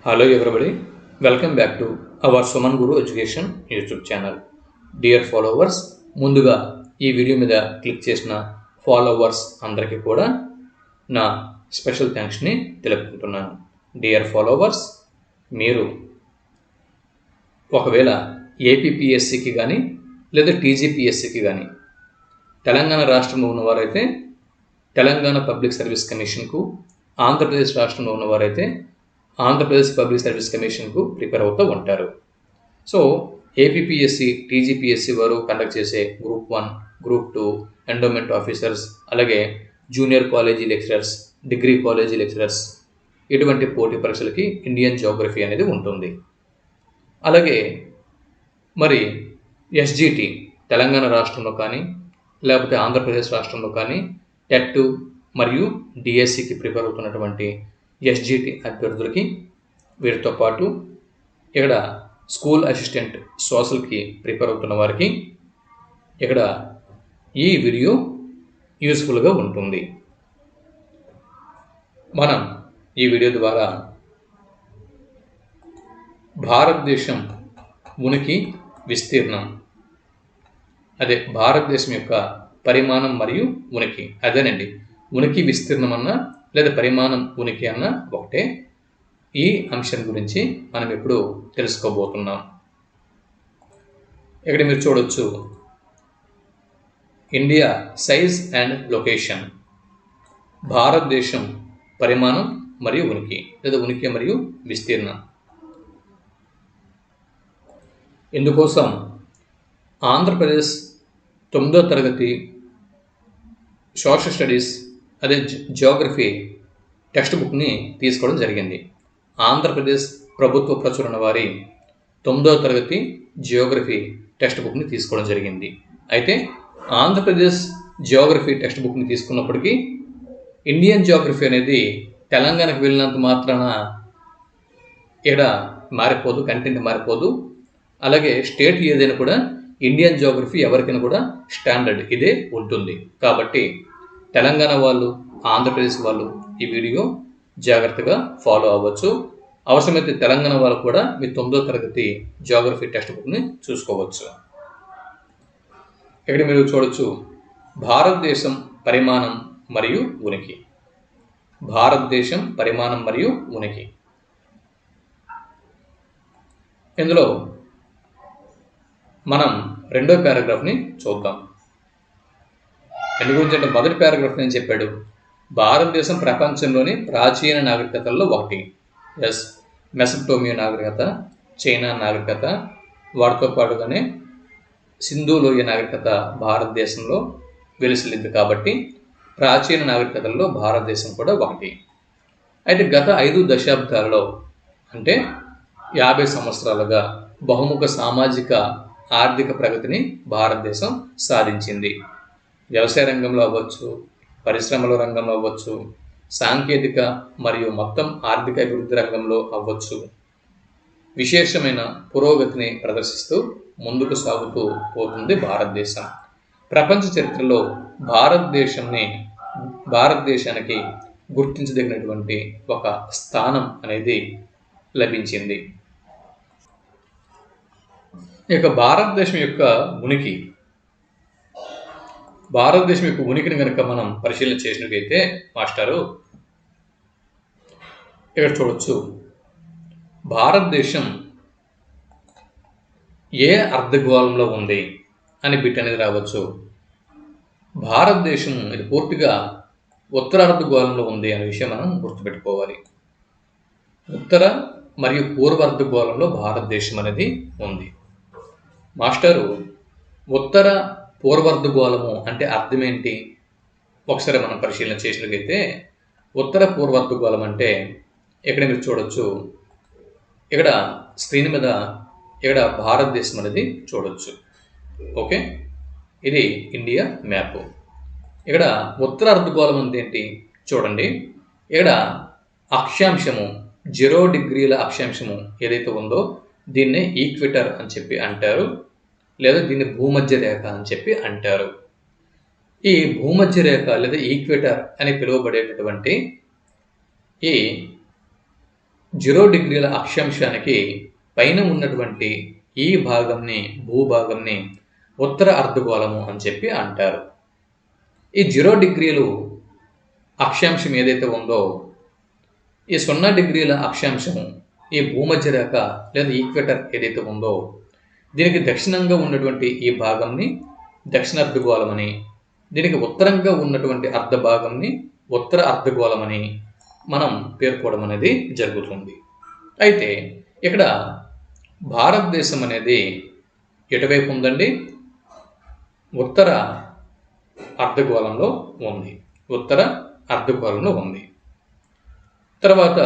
Hello everybody, welcome back to our Suman Guru Education YouTube channel. Dear followers, ముందుగా ఈ video మీద click చేసిన followers అందరికీ కూడా నా స్పెషల్ థ్యాంక్స్ని తెలుపుకుంటున్నాను. డియర్ ఫాలోవర్స్, మీరు ఒకవేళ ఏపీపీఎస్సికి కానీ లేదా టీజీపీఎస్సికి కానీ తెలంగాణ రాష్ట్రంలో ఉన్నవారైతే తెలంగాణ పబ్లిక్ సర్వీస్ కమిషన్కు, ఆంధ్రప్రదేశ్ రాష్ట్రంలో ఉన్నవారైతే ఆంధ్రప్రదేశ్ పబ్లిక్ సర్వీస్ కమిషన్కు ప్రిపేర్ అవుతూ ఉంటారు. సో ఏపీపీఎస్సి, టీజీపీఎస్సి వారు కండక్ట్ చేసే గ్రూప్ 1, గ్రూప్ 2, ఎండోమెంట్ ఆఫీసర్స్, అలాగే junior college lecturers, degree college lecturers, ఇటువంటి పోటీ పరీక్షలకి ఇండియన్ జియోగ్రఫీ అనేది ఉంటుంది. అలాగే మరి ఎస్జిటి తెలంగాణ రాష్ట్రంలో కానీ లేకపోతే ఆంధ్రప్రదేశ్ రాష్ట్రంలో కానీ టెట్ మరియు డిఎస్సికి ప్రిపేర్ అవుతున్నటువంటి ఎస్జిటి అభ్యర్థులకి, వీరితో పాటు ఇక్కడ స్కూల్ అసిస్టెంట్ సోషల్కి ప్రిపేర్ అవుతున్న వారికి ఇక్కడ ఈ వీడియో యూస్ఫుల్గా ఉంటుంది. మనం ఈ వీడియో ద్వారా భారతదేశం ఉనికి, విస్తీర్ణం, అదే భారతదేశం యొక్క పరిమాణం మరియు ఉనికి, అదేనండి ఉనికి విస్తీర్ణం అన్న లేదా పరిమాణం ఉనికి అన్న ఒకటే. ఈ అంశం గురించి మనం ఇప్పుడు తెలుసుకోబోతున్నాం. ఇక్కడ మీరు చూడొచ్చు, ఇండియా సైజ్ అండ్ లొకేషన్, భారతదేశం పరిమాణం మరియు ఉనికి లేదా ఉనికి మరియు విస్తీర్ణం. ఇందుకోసం ఆంధ్రప్రదేశ్ 9వ తరగతి సోషల్ స్టడీస్ అదే జియోగ్రఫీ టెక్స్ట్ బుక్ని తీసుకోవడం జరిగింది. ఆంధ్రప్రదేశ్ ప్రభుత్వ ప్రచురణ వారి 9వ తరగతి జియోగ్రఫీ టెక్స్ట్ బుక్ని తీసుకోవడం జరిగింది. అయితే ఆంధ్రప్రదేశ్ జియోగ్రఫీ టెక్స్ట్ బుక్ని తీసుకున్నప్పటికీ ఇండియన్ జియోగ్రఫీ అనేది తెలంగాణకు వెళ్ళినంత మాత్రాన ఇక్కడ మారిపోదు, కంటెంట్ మారిపోదు. అలాగే స్టేట్ ఏదైనా కూడా ఇండియన్ జియోగ్రఫీ ఎవరికైనా కూడా స్టాండర్డ్ ఇదే ఉంటుంది. కాబట్టి తెలంగాణ వాళ్ళు, ఆంధ్రప్రదేశ్ వాళ్ళు ఈ వీడియో జాగ్రత్తగా ఫాలో అవ్వచ్చు. అవసరమైతే తెలంగాణ వాళ్ళు కూడా మీ 9వ తరగతి జియోగ్రఫీ టెక్స్ట్ బుక్ని చూసుకోవచ్చు. ఇక్కడ మీరు చూడొచ్చు, భారతదేశం పరిమాణం మరియు ఉనికి, భారతదేశం పరిమాణం మరియు ఉనికి. ఇందులో మనం 2వ పారాగ్రాఫ్ని చూద్దాం. ఎందు గురించి అంటే మొదటి పారాగ్రాఫ్ నేను చెప్పాడు, భారతదేశం ప్రపంచంలోని ప్రాచీన నాగరికతల్లో ఒకటి. ఎస్, మెసొపొటేమియా నాగరికత, చైనా నాగరికత, వాటితో పాటుగానే సింధు లోయ నాగరికత భారతదేశంలో వెలిసిల్లింది. కాబట్టి ప్రాచీన నాగరికతల్లో భారతదేశం కూడా ఒకటి. అయితే గత 5 దశాబ్దాలలో అంటే 50 సంవత్సరాలుగా బహుముఖ సామాజిక ఆర్థిక ప్రగతిని భారతదేశం సాధించింది. వ్యవసాయ రంగంలో అవ్వచ్చు, పరిశ్రమల రంగంలో అవ్వచ్చు, సాంకేతిక మరియు మొత్తం ఆర్థిక అభివృద్ధి రంగంలో అవ్వచ్చు, విశేషమైన పురోగతిని ప్రదర్శిస్తూ ముందుకు సాగుతూ పోతుంది భారతదేశం. ప్రపంచ చరిత్రలో భారతదేశానికి గుర్తించదగినటువంటి ఒక స్థానం అనేది లభించింది. ఇక భారతదేశం యొక్క ఉనికిని కనుక మనం పరిశీలన చేసినట్లయితే మాస్టారు ఇక్కడ చూడొచ్చు, భారతదేశం ఏ అర్ధగోళంలో ఉంది అని బిట్ అనేది రావచ్చు. భారతదేశం ఇది పూర్తిగా ఉత్తర అర్ధగోళంలో ఉంది అనే విషయం మనం గుర్తుపెట్టుకోవాలి. ఉత్తర మరియు పూర్వ అర్ధగోళంలో భారతదేశం అనేది ఉంది. మాస్టరు, ఉత్తర పూర్వార్ధగోళము అంటే అర్థం ఏంటి? ఒకసారి మనం పరిశీలన చేసినట్లయితే ఉత్తర పూర్వార్ధగోళం అంటే ఇక్కడ మీరు చూడొచ్చు, ఇక్కడ స్క్రీన్ మీద ఇక్కడ భారతదేశం అనేది చూడొచ్చు. ఓకే, ఇది ఇండియా మ్యాప్. ఇక్కడ ఉత్తర అర్ధగోళం అంటే ఏంటి చూడండి, ఇక్కడ అక్షాంశము 0 డిగ్రీల అక్షాంశము ఏదైతే ఉందో దీన్నే ఈక్వేటర్ అని చెప్పి అంటారు, లేదా దీన్ని భూమధ్య రేఖ అని చెప్పి అంటారు. ఈ భూమధ్య రేఖ లేదా ఈక్వేటర్ అని పిలువబడేటటువంటి ఈ 0 డిగ్రీల అక్షాంశానికి పైన ఉన్నటువంటి ఈ భాగంని భూభాగంని ఉత్తర అర్ధగోళము అని చెప్పి అంటారు. ఈ 0 డిగ్రీలు అక్షాంశం ఏదైతే ఉందో ఈ 0 డిగ్రీల అక్షాంశం ఈ భూమధ్య రేఖ లేదా ఈక్వేటర్ ఏదైతే ఉందో దీనికి దక్షిణంగా ఉన్నటువంటి ఈ భాగంని దక్షిణ అర్ధగోళమని, దీనికి ఉత్తరంగా ఉన్నటువంటి అర్ధ భాగంని ఉత్తర అర్ధగోళమని మనం పేర్కోవడం అనేది జరుగుతుంది. అయితే ఇక్కడ భారతదేశం అనేది ఎటువైపు ఉందండి? ఉత్తర అర్ధగోళంలో ఉంది. ఉత్తర అర్ధగోళంలో ఉంది. తర్వాత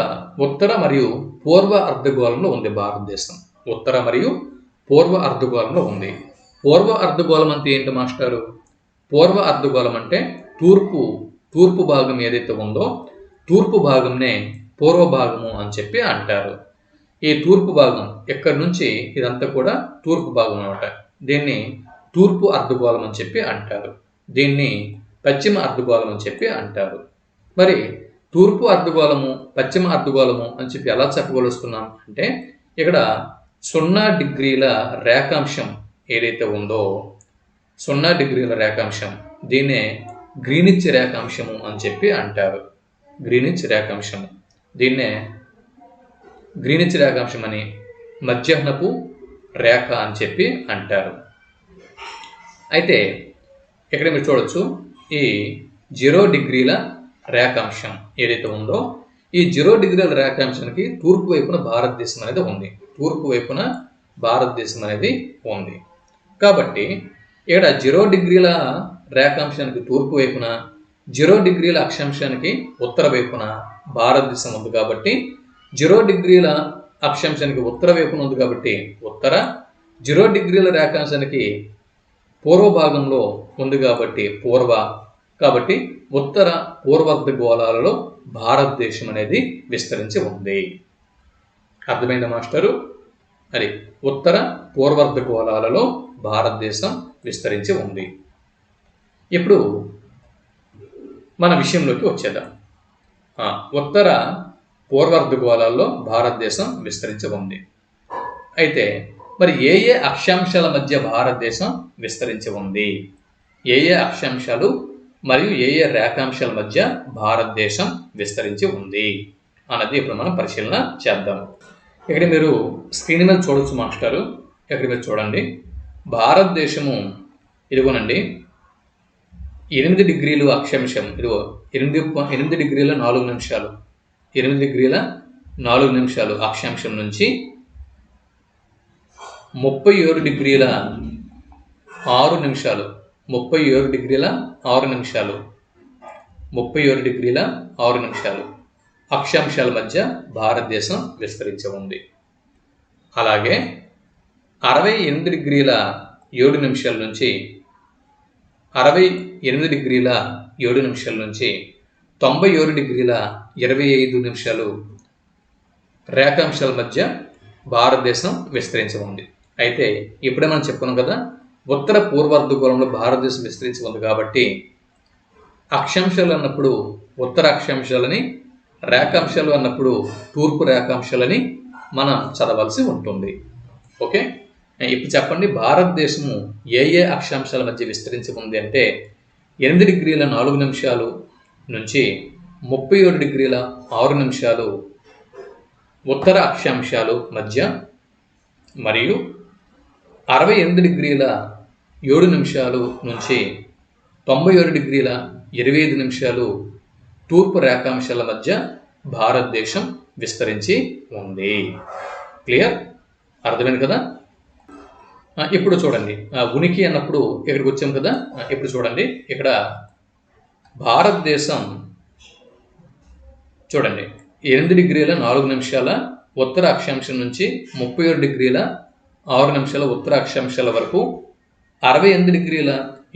ఉత్తర మరియు పూర్వ అర్ధగోళంలో ఉంది భారతదేశం. ఉత్తర మరియు పూర్వ అర్ధగోళంలో ఉంది. పూర్వ అర్ధగోళం అంటే ఏంటి మాస్టారు? పూర్వ అర్ధగోళం అంటే తూర్పు భాగం ఏదైతే ఉందో తూర్పు భాగంనే పూర్వ భాగము అని చెప్పి అంటారు. ఈ తూర్పు భాగం ఎక్కడి నుంచి ఇదంతా కూడా తూర్పు భాగం అన్నమాట. దీన్ని తూర్పు అర్ధగోళం అని చెప్పి అంటారు. దీన్ని పశ్చిమ అర్ధగోళం అని చెప్పి అంటారు. మరి తూర్పు అర్ధగోళము పశ్చిమ అర్ధగోళము అని చెప్పి ఎలా చెప్పగలుస్తున్నాం అంటే ఇక్కడ 0 డిగ్రీల రేఖాంశం ఏదైతే ఉందో 0 డిగ్రీల రేఖాంశం దీన్నే గ్రీనిచ్ రేఖాంశము అని చెప్పి అంటారు. గ్రీనిచ్ రేఖాంశము దీన్నే గ్రీనిచ్ రేఖాంశం అని, మధ్యాహ్నపు రేఖ అని చెప్పి అంటారు. అయితే ఇక్కడ మీరు చూడొచ్చు ఈ 0 డిగ్రీల రేఖాంశం ఏదైతే ఉందో ఈ 0 డిగ్రీల రేఖాంశానికి తూర్పు వైపున భారతదేశం అనేది ఉంది. తూర్పు వైపున భారతదేశం అనేది ఉంది. కాబట్టి ఇక్కడ 0 డిగ్రీల రేఖాంశానికి తూర్పు వైపున 0 డిగ్రీల అక్షాంశానికి ఉత్తర వైపున భారతదేశం ఉంది. కాబట్టి 0 డిగ్రీల అక్షాంశానికి ఉత్తర వైపున ఉంది కాబట్టి ఉత్తర, 0 డిగ్రీల రేఖాంశానికి పూర్వ భాగంలో ఉంది కాబట్టి పూర్వ. కాబట్టి ఉత్తర పూర్వార్ధగోళాలలో భారతదేశం అనేది విస్తరించి ఉంది. అర్థమైందా మాస్టరు? అది ఉత్తర పూర్వార్ధగోళాలలో భారతదేశం విస్తరించి ఉంది. ఇప్పుడు మన విషయంలోకి వచ్చేద్దాం. ఉత్తర పూర్వార్ధగోళాల్లో భారతదేశం విస్తరించి ఉంది. అయితే మరి ఏ ఏ అక్షాంశాల మధ్య భారతదేశం విస్తరించి ఉంది? ఏ ఏ అక్షాంశాలు మరియు ఏ ఏ రేఖాంశాల మధ్య భారతదేశం విస్తరించి ఉంది అన్నది ఇప్పుడు మనం పరిశీలన చేద్దాం. ఇక్కడ మీరు స్క్రీన్ మీద చూడొచ్చు మాస్టారు. ఇక్కడ మీరు చూడండి, భారతదేశము ఇదిగోనండి 8 డిగ్రీలు అక్షాంశం. ఇదిగో 8 డిగ్రీల 4 నిమిషాలు 8 డిగ్రీల 4 నిమిషాలు అక్షాంశం నుంచి 37 డిగ్రీల 6 నిమిషాలు 37 డిగ్రీల 6 నిమిషాలు 37 డిగ్రీల 6 నిమిషాలు అక్షాంశాల మధ్య భారతదేశం విస్తరించి ఉంది. అలాగే 68 డిగ్రీల 7 నిమిషాల నుంచి 68 డిగ్రీల 7 నిమిషాల నుంచి 97 డిగ్రీల 25 నిమిషాలు రేఖాంశాల మధ్య భారతదేశం విస్తరించి ఉంది. అయితే ఇప్పుడే మనం చెప్పుకున్నాం కదా, ఉత్తర పూర్వార్ధగోళంలో భారతదేశం విస్తరించి ఉంది. కాబట్టి అక్షాంశాలు అన్నప్పుడు ఉత్తర అక్షాంశాలని, రేఖాంశాలు అన్నప్పుడు తూర్పు రేఖాంశాలని మనం చదవాల్సి ఉంటుంది. ఓకే, ఇప్పుడు చెప్పండి, భారతదేశము ఏ ఏ అక్షాంశాల మధ్య విస్తరించి ఉంది అంటే 8 డిగ్రీల 4 నిమిషాలు నుంచి 37 డిగ్రీల 6 నిమిషాలు ఉత్తర అక్షాంశాలు మధ్య, మరియు 68 డిగ్రీల 7 నిమిషాలు నుంచి 97 డిగ్రీల 25 నిమిషాలు తూర్పు రేఖాంశాల మధ్య భారతదేశం విస్తరించి ఉంది. క్లియర్? అర్థమైంది కదా? ఇప్పుడు చూడండి, ఉనికి అన్నప్పుడు ఇక్కడికి వచ్చాం కదా. ఇప్పుడు చూడండి, ఇక్కడ భారతదేశం చూడండి 8 డిగ్రీల 4 నిమిషాల ఉత్తర అక్షాంశం నుంచి 37 డిగ్రీల 6 నిమిషాల ఉత్తర అక్షాంశాల వరకు, 68 డిగ్రీల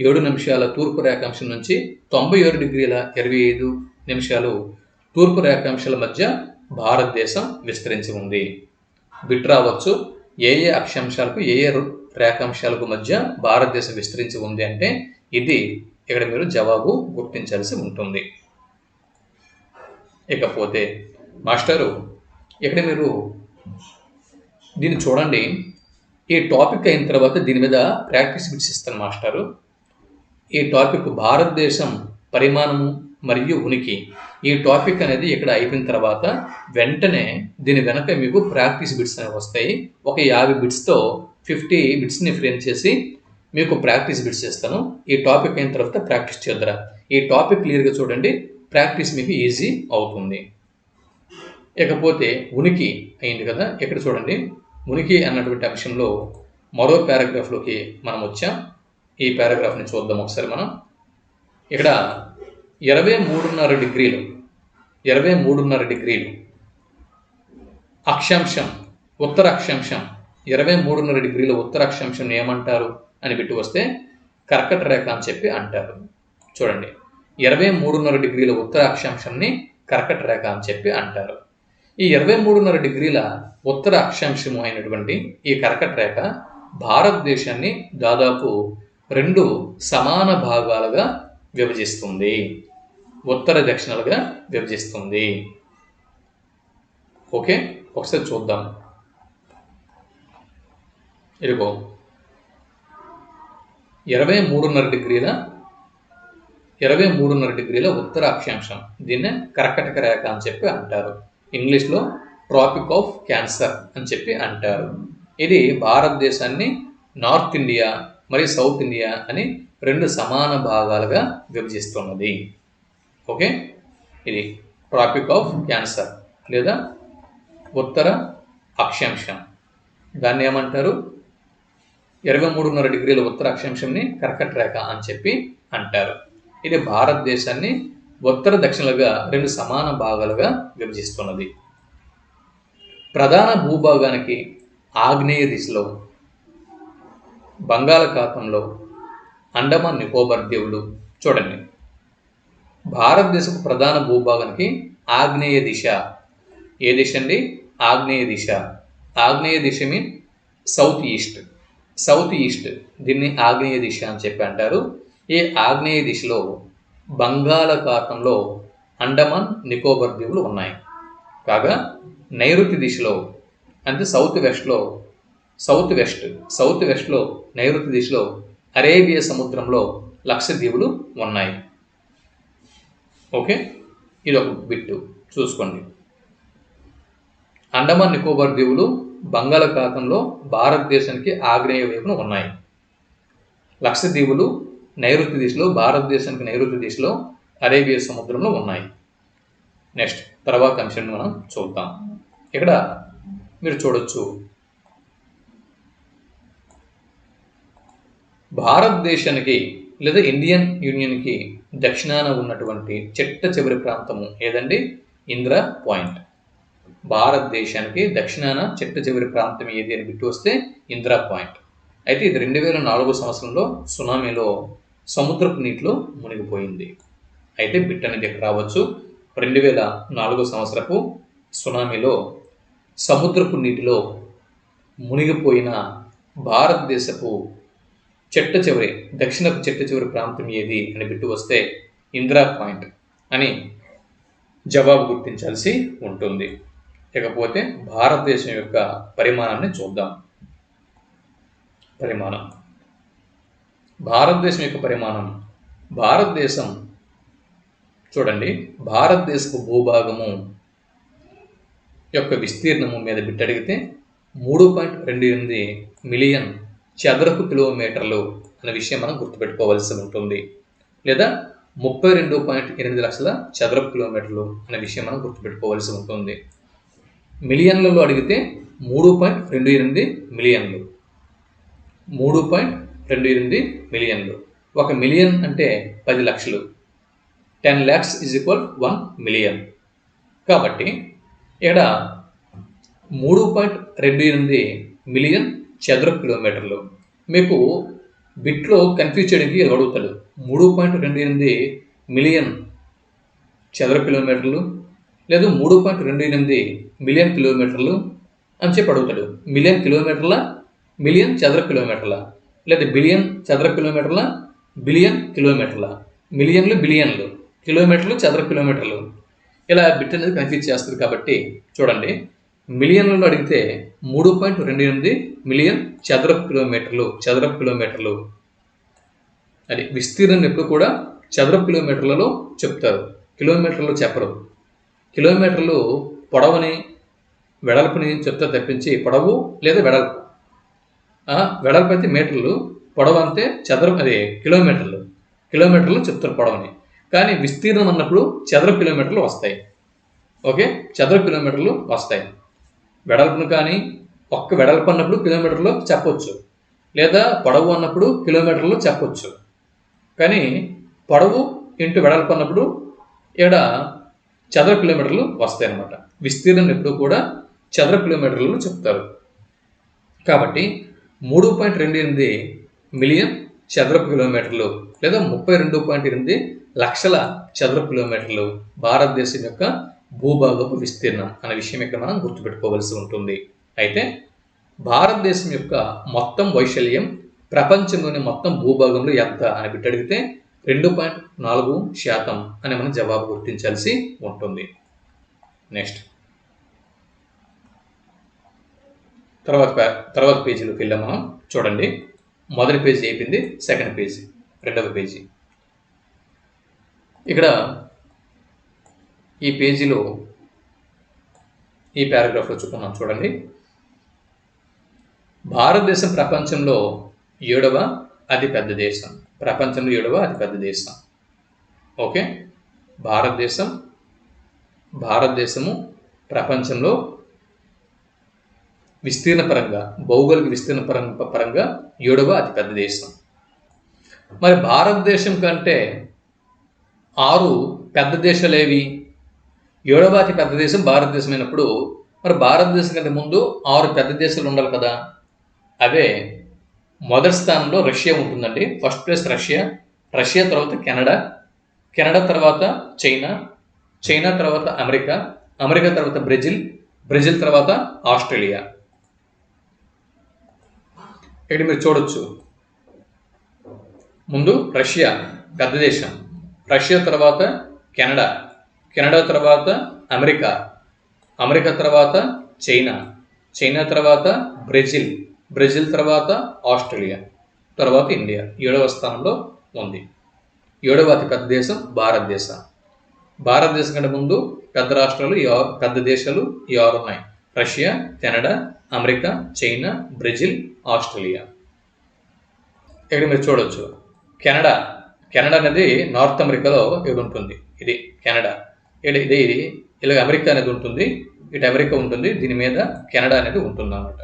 7 నిమిషాల తూర్పు రేఖాంశం నుంచి 97 డిగ్రీల 25 నిమిషాలు తూర్పు రేఖాంశాల మధ్య భారతదేశం విస్తరించి ఉంది. బిట్ రావచ్చు, ఏ ఏ అక్షాంశాలకు ఏ ఏ రేఖాంశాలకు మధ్య భారతదేశం విస్తరించి ఉంది అంటే ఇది ఇక్కడ మీరు జవాబు గుర్తించాల్సి ఉంటుంది. ఇకపోతే మాస్టరు ఇక్కడ మీరు దీన్ని చూడండి. ఈ టాపిక్ అయిన తర్వాత దీని మీద ప్రాక్టీస్ బిట్స్ ఇస్తాను మాస్టారు. ఈ టాపిక్ భారతదేశం పరిమాణము మరియు ఉనికి, ఈ టాపిక్ అనేది ఇక్కడ అయిపోయిన తర్వాత వెంటనే దీని వెనక మీకు ప్రాక్టీస్ బిట్స్ అనేవి వస్తాయి. ఒక 50 బిట్స్తో 50 బిట్స్ని ఫ్రేమ్ చేసి మీకు ప్రాక్టీస్ బిట్స్ ఇస్తాను. ఈ టాపిక్ అయిన తర్వాత ప్రాక్టీస్ చేద్దరా. ఈ టాపిక్ క్లియర్గా చూడండి, ప్రాక్టీస్ మీకు ఈజీ అవుతుంది. ఇకపోతే ఉనికి అయింది కదా, ఇక్కడ చూడండి. ఉనికి అన్నటువంటి అంశంలో మరో పారాగ్రాఫ్లోకి మనం వచ్చాం. ఈ పారాగ్రాఫ్ని చూద్దాం ఒకసారి మనం. ఇక్కడ 23.5 డిగ్రీలు 23.5 డిగ్రీలు అక్షాంశం, ఉత్తర అక్షాంశం, 23.5 డిగ్రీల ఉత్తర అక్షాంశం ఏమంటారు అని పెట్టి వస్తే కర్కట రేఖ అని చెప్పి అంటారు. చూడండి, 23.5 డిగ్రీల ఉత్తర అక్షాంశాన్ని కర్కట రేఖ అని చెప్పి అంటారు. ఈ 23.5 డిగ్రీల ఉత్తర అక్షాంశము అయినటువంటి ఈ కర్కట రేఖ భారతదేశాన్ని దాదాపు 2 సమాన భాగాలుగా విభజిస్తుంది, ఉత్తర దక్షిణాలుగా విభజిస్తుంది. ఓకే, ఒకసారి చూద్దాం. ఇదిగో 23.5 డిగ్రీల ఉత్తర అక్షాంశం, దీన్నే కర్కటక రేఖ అని చెప్పి అంటారు. ఇంగ్లీష్లో ట్రాపిక్ ఆఫ్ క్యాన్సర్ అని చెప్పి అంటారు. ఇది భారతదేశాన్ని నార్త్ ఇండియా మరియు సౌత్ ఇండియా అని 2 సమాన భాగాలుగా విభజిస్తున్నది. ఓకే, ఇది ట్రాపిక్ ఆఫ్ క్యాన్సర్ లేదా ఉత్తర అక్షాంశం. దాన్ని ఏమంటారు? 23.5 డిగ్రీల ఉత్తర అక్షాంశంని కర్కట రేఖ అని చెప్పి అంటారు. ఇది భారతదేశాన్ని ఉత్తర దక్షిణలుగా 2 సమాన భాగాలుగా విభజిస్తున్నది. ప్రధాన భూభాగానికి ఆగ్నేయ దిశలో బంగాళాఖాతంలో అండమాన్ నికోబార్ దీవులు. చూడండి, భారతదేశపు ప్రధాన భూభాగానికి ఆగ్నేయ దిశ ఏ దిశ అండి? ఆగ్నేయ దిశ. ఆగ్నేయ దిశ mean south east. South east, దీన్ని ఆగ్నేయ దిశ అని చెప్పి అంటారు. ఈ ఆగ్నేయ దిశలో బంగాళాఖాతంలో అండమాన్ నికోబార్ దీవులు ఉన్నాయి. కాగా నైరుతి దిశలో అంటే సౌత్ వెస్ట్లో నైరుతి దిశలో అరేబియా సముద్రంలో లక్షద్వీపులు ఉన్నాయి. ఓకే, ఇది ఒక బిట్టు చూసుకోండి. అండమాన్ నికోబార్ దీవులు బంగాళాఖాతంలో భారతదేశానికి ఆగ్నేయ వైపున ఉన్నాయి. లక్షద్వీపులు నైరుతి దిశలో, భారతదేశానికి నైరుతి దిశలో అరేబియా సముద్రంలో ఉన్నాయి. నెక్స్ట్ తర్వాత అంశాన్ని మనం చూద్దాం. ఇక్కడ మీరు చూడొచ్చు, భారతదేశానికి లేదా ఇండియన్ యూనియన్కి దక్షిణాన ఉన్నటువంటి చిట్ట చివరి ప్రాంతము ఏదండి? ఇందిరా పాయింట్. భారతదేశానికి దక్షిణాన చిట్ట చివరి ప్రాంతం ఏది అని బిట్టు వస్తే ఇందిరా పాయింట్. అయితే ఇది 2004 సంవత్సరంలో సునామీలో సముద్రపు నీటిలో మునిగిపోయింది. అయితే బిట్ అనేది ఇక్కడ రావచ్చు. 2004 సంవత్సరపు సునామీలో సముద్రపు నీటిలో మునిగిపోయిన భారతదేశపు దక్షిణపు చిట్ట చివరి ప్రాంతం ఏది అని బిట్టు వస్తే ఇందిరా పాయింట్ అని జవాబు గుర్తించాల్సి ఉంటుంది. ఇకపోతే భారతదేశం యొక్క పరిమాణాన్ని చూద్దాం. భారతదేశం యొక్క పరిమాణం. భారతదేశం చూడండి, భారతదేశపు భూభాగము యొక్క విస్తీర్ణము మీద బిట్ అడిగితే 3.28 మిలియన్ చదరపు కిలోమీటర్లు అనే విషయం మనం గుర్తుపెట్టుకోవాల్సి ఉంటుంది. లేదా 32.8 లక్షల చదరపు కిలోమీటర్లు అనే విషయం మనం గుర్తుపెట్టుకోవాల్సి ఉంటుంది. మిలియన్లలో అడిగితే 3.28 మిలియన్లు. 3.28 మిలియన్లు. 1 మిలియన్ అంటే 10 లక్షలు. 10 lakhs ఈజ్ ఈక్వల్ 1 మిలియన్. కాబట్టి ఇక్కడ 3.28 మిలియన్ చదరపు కిలోమీటర్లు. మీకు బిట్లో కన్ఫ్యూజ్ చేయడానికి అడుగుతాడు. 3.28 మిలియన్ చదరపు కిలోమీటర్లు లేదు 3.28 మిలియన్ కిలోమీటర్లు అని చెప్పి అడుగుతాడు. మిలియన్ కిలోమీటర్ల, మిలియన్ చదరపు కిలోమీటర్ల, లేదా బిలియన్ చదరపు కిలోమీటర్ల, బిలియన్ కిలోమీటర్ల, మిలియన్లు, బిలియన్లు, కిలోమీటర్లు, చదరపు కిలోమీటర్లు, ఇలా బిట్ అనేది కన్ఫ్యూజ్ చేస్తుంది. కాబట్టి చూడండి, మిలియన్లలో అడిగితే 3.28 మిలియన్ చదరపు కిలోమీటర్లు. అది విస్తీర్ణం ఎప్పుడు కూడా చదరపు కిలోమీటర్లలో చెప్తారు, కిలోమీటర్లు చెప్పరు. కిలోమీటర్లు పొడవుని వెడల్పుని చెప్తా తప్పించి పొడవు లేదా వెడల్పు, వెడల్పు అయితే మీటర్లు, పొడవు అంతే కిలోమీటర్లు చెప్తారు పొడవుని. కానీ విస్తీర్ణం అన్నప్పుడు చదరపు కిలోమీటర్లు వస్తాయి. ఓకే, చదరపు కిలోమీటర్లు వస్తాయి. వెడల్పును కానీ ఒక్క వెడల్పు అన్నప్పుడు కిలోమీటర్లో చెప్పొచ్చు, లేదా పొడవు అన్నప్పుడు కిలోమీటర్లో చెప్పొచ్చు. కానీ పొడవు ఇంటూ వెడల్పు అన్నప్పుడు ఇక్కడ చదరపు కిలోమీటర్లు వస్తాయి అన్నమాట. విస్తీర్ణం ఎప్పుడు కూడా చదరపు కిలోమీటర్లు చెప్తారు. కాబట్టి 3.28 మిలియన్ చదరపు కిలోమీటర్లు లేదా 32.8 లక్షల చదరపు కిలోమీటర్లు భారతదేశం యొక్క భూభాగపు విస్తీర్ణం అనే విషయం ఇక్కడ మనం గుర్తుపెట్టుకోవాల్సి ఉంటుంది. అయితే భారతదేశం యొక్క మొత్తం వైశాల్యం ప్రపంచంలోని మొత్తం భూభాగంలో ఎంత అని బిట్టి అడిగితే 2.4% అని మనం జవాబు గుర్తించాల్సి ఉంటుంది. నెక్స్ట్ తర్వాత పేజీలోకి వెళ్ళాం మనం. చూడండి, మొదటి పేజీ అయిపోయింది, సెకండ్ పేజీ, రెండవ పేజీ. ఇక్కడ ఈ పేజీలో ఈ పారాగ్రాఫ్లో చూస్తున్నాం. చూడండి, భారతదేశం ప్రపంచంలో 7వ అతిపెద్ద దేశం. ప్రపంచంలో 7వ అతిపెద్ద దేశం. ఓకే, భారతదేశము ప్రపంచంలో విస్తీర్ణ పరంగా, భౌగోళిక విస్తీర్ణ పరంగా 7వ అతిపెద్ద దేశం. మరి భారతదేశం కంటే 6 పెద్ద దేశాలు ఏవి? 7వ అతి పెద్ద దేశం భారతదేశం అయినప్పుడు మరి భారతదేశం కంటే ముందు 6 పెద్ద దేశాలు ఉండాలి కదా. అవే మొదటి స్థానంలో రష్యా ఉంటుందండి. ఫస్ట్ ప్లేస్ రష్యా తర్వాత కెనడా తర్వాత చైనా తర్వాత అమెరికా తర్వాత బ్రెజిల్ తర్వాత ఆస్ట్రేలియా. ఇక్కడ మీరు చూడొచ్చు, ముందు రష్యా పెద్ద దేశం, రష్యా తర్వాత కెనడా తర్వాత అమెరికా తర్వాత చైనా తర్వాత బ్రెజిల్ తర్వాత ఆస్ట్రేలియా, తర్వాత ఇండియా 7వ స్థానంలో ఉంది. 7వ అతి పెద్ద దేశం భారతదేశం కంటే ముందు పెద్ద రాష్ట్రాలు, పెద్ద దేశాలు 6 ఉన్నాయి. Russia, Canada, America, China, Brazil, Australia. ఇక్కడ మీరు చూడవచ్చు, కెనడా అనేది నార్త్ అమెరికాలో ఇది ఉంటుంది. ఇది కెనడా. ఇది ఇలా అమెరికా అనేది ఉంటుంది, ఇటు అమెరికా ఉంటుంది, దీని మీద కెనడా అనేది ఉంటుంది అన్నమాట.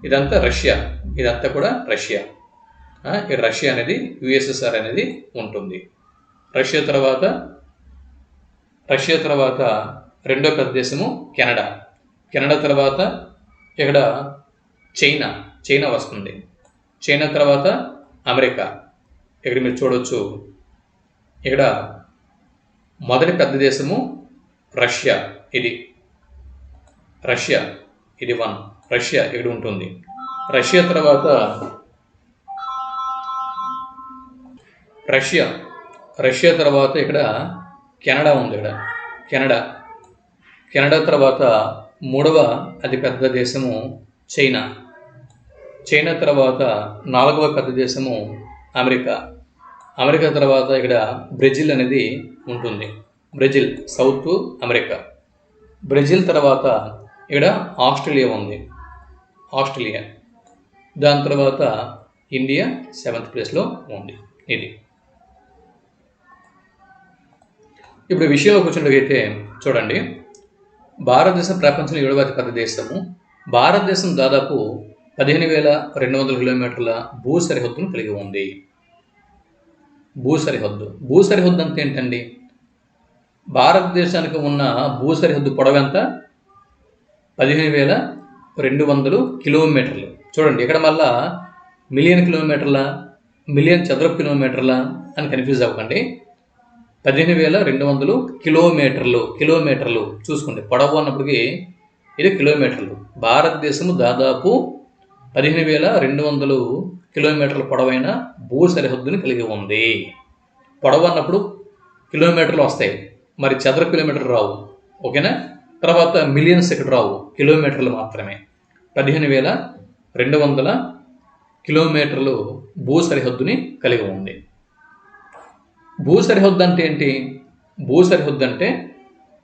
ఇదంతా రష్యా, ఇదంతా కూడా రష్యా. ఇక్కడ రష్యా అనేది యుఎస్ఎస్ఆర్ అనేది ఉంటుంది. రష్యా తర్వాత రెండో పెద్ద దేశము కెనడా తర్వాత ఇక్కడ చైనా వస్తుంది. చైనా తర్వాత అమెరికా. ఇక్కడ మీరు చూడవచ్చు, ఇక్కడ మొదటి పెద్ద దేశము రష్యా. ఇది 1 రష్యా ఇక్కడ ఉంటుంది. రష్యా తర్వాత ఇక్కడ కెనడా ఉంది. కెనడా తర్వాత 3వ అతిపెద్ద దేశము చైనా తర్వాత 4వ పెద్ద దేశము అమెరికా తర్వాత ఇక్కడ బ్రెజిల్ అనేది ఉంటుంది. Brazil south America. బ్రెజిల్ తర్వాత ఇక్కడ ఆస్ట్రేలియా ఉంది. దాని తర్వాత ఇండియా 7th ప్లేస్లో ఉంది. ఇది ఇప్పుడు విషయంలోకి వచ్చినట్లయితే చూడండి, భారతదేశం ప్రపంచంలో 7వ అతి పెద్ద దేశము. భారతదేశం దాదాపు 15,200 కిలోమీటర్ల భూ సరిహద్దును కలిగి ఉంది. భూ సరిహద్దు అంటే ఏంటండి? భారతదేశానికి ఉన్న భూ సరిహద్దు పొడవు ఎంత? 15,200 కిలోమీటర్లు. చూడండి, ఇక్కడ మళ్ళా మిలియన్ చదరపు కిలోమీటర్ల అని కన్ఫ్యూజ్ అవ్వకండి. 15,200 కిలోమీటర్లు చూసుకోండి. పొడవు అన్నప్పటికీ ఇది కిలోమీటర్లు. భారతదేశము దాదాపు 15,200 కిలోమీటర్ల పొడవైన భూ సరిహద్దుని కలిగి ఉంది. పొడవు అన్నప్పుడు కిలోమీటర్లు వస్తాయి, మరి చదరపు కిలోమీటర్లు రావు. ఓకేనా? తర్వాత మిలియన్స్ ఇక్కడ రావు, కిలోమీటర్లు మాత్రమే. 15,200 కిలోమీటర్లు భూ సరిహద్దుని కలిగి ఉంది. భూ సరిహద్దు అంటే ఏంటి? భూ సరిహద్దు అంటే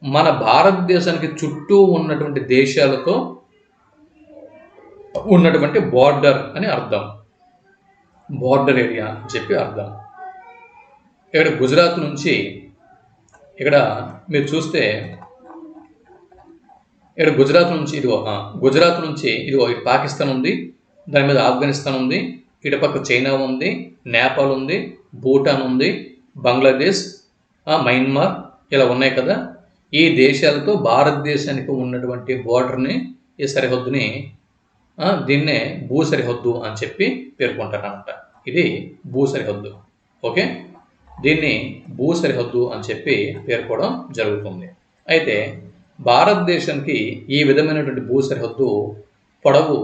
మన భారతదేశానికి చుట్టూ ఉన్నటువంటి దేశాలతో ఉన్నటువంటి బార్డర్ అని అర్థం. బార్డర్ ఏరియా అని చెప్పి అర్థం. ఇక్కడ గుజరాత్ నుంచి, ఇక్కడ మీరు చూస్తే ఇక్కడ గుజరాత్ నుంచి ఇదిగో ఇటు పాకిస్తాన్ ఉంది, దాని మీద ఆఫ్ఘనిస్తాన్ ఉంది, ఇటు పక్క చైనా ఉంది, నేపాల్ ఉంది, భూటాన్ ఉంది, బంగ్లాదేశ్, మయన్మార్ ఇలా ఉన్నాయి కదా. ఈ దేశాలతో భారతదేశానికి ఉన్నటువంటి బోర్డర్ని, ఈ సరిహద్దుని దీన్నే భూ సరిహద్దు అని చెప్పి పేర్కొంటారనమాట. ఇది భూ సరిహద్దు. ఓకే, దీన్ని భూ సరిహద్దు అని చెప్పి పేర్కోవడం జరుగుతుంది. అయితే భారతదేశానికి ఈ విధమైనటువంటి భూ సరిహద్దు పొడవు